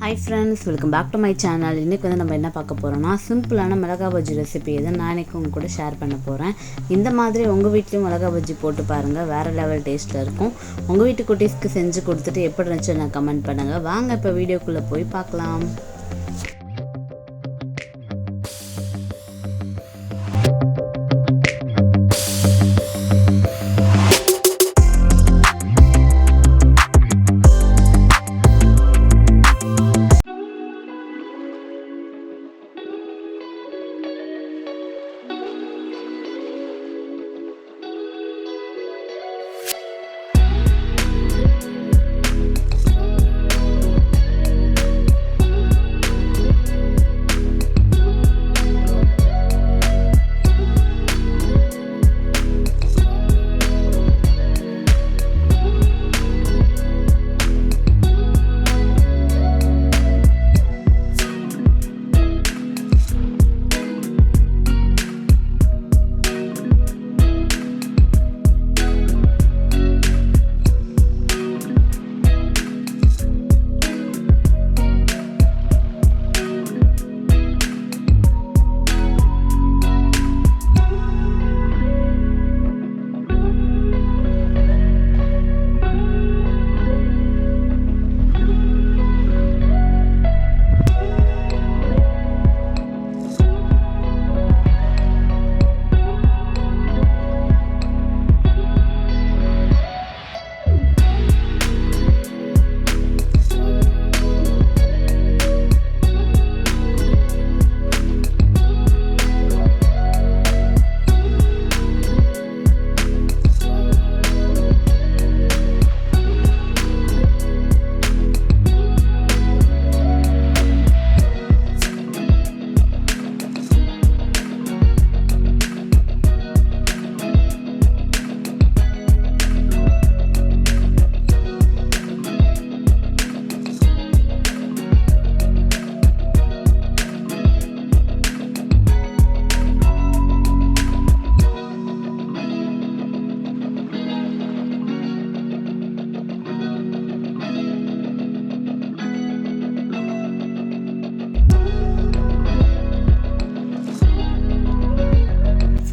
Hi friends, welcome back to my channel. இன்னைக்கு வந்து நம்ம என்ன பார்க்க போறோம்னா சிம்பிளான மிளகாய் பஜ்ஜி ரெசிபி இதை நான் இன்னைக்கு உங்க கூட ஷேர் பண்ண போறேன். இந்த மாதிரி உங்க வீட்லயும் மிளகாய் பஜ்ஜி போட்டு பாருங்க, வேற லெவல் டேஸ்ட்ல இருக்கும். உங்க வீட்டு குட்டீஸ்க்கு செஞ்சு கொடுத்துட்டு எப்படி இருந்துச்சுன்னு கமெண்ட் பண்ணுங்க. வாங்க இப்ப வீடியோக்குள்ள போய் பார்க்கலாம்.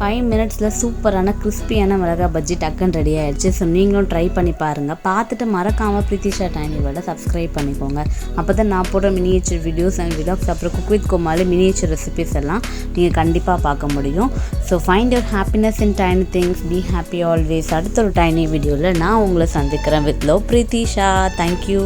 Five minutes சூப்பரான கிறிஸ்பியான மிளகாய் பஜ்ஜி டக்குன்னு ரெடி ஆயிடுச்சு. ஸோ நீங்களும் ட்ரை பண்ணி பாருங்கள். பார்த்துட்டு மறக்காமல் பிரீத்திஷா டைனி வேர்ல்டை சப்ஸ்கிரைப் பண்ணிக்கோங்க. அப்போ தான் நான் போடுற மினியேச்சர் வீடியோஸ் அண்ட் விலாக்ஸ் அப்புறம் cook with Comali miniature recipes எல்லாம் நீங்கள் கண்டிப்பாக பார்க்க முடியும். So find your happiness in tiny things, be happy always. அடுத்த ஒரு டைனி வீடியோவில் நான் உங்களை சந்திக்கிறேன். With love Preethisha. தேங்க்யூ.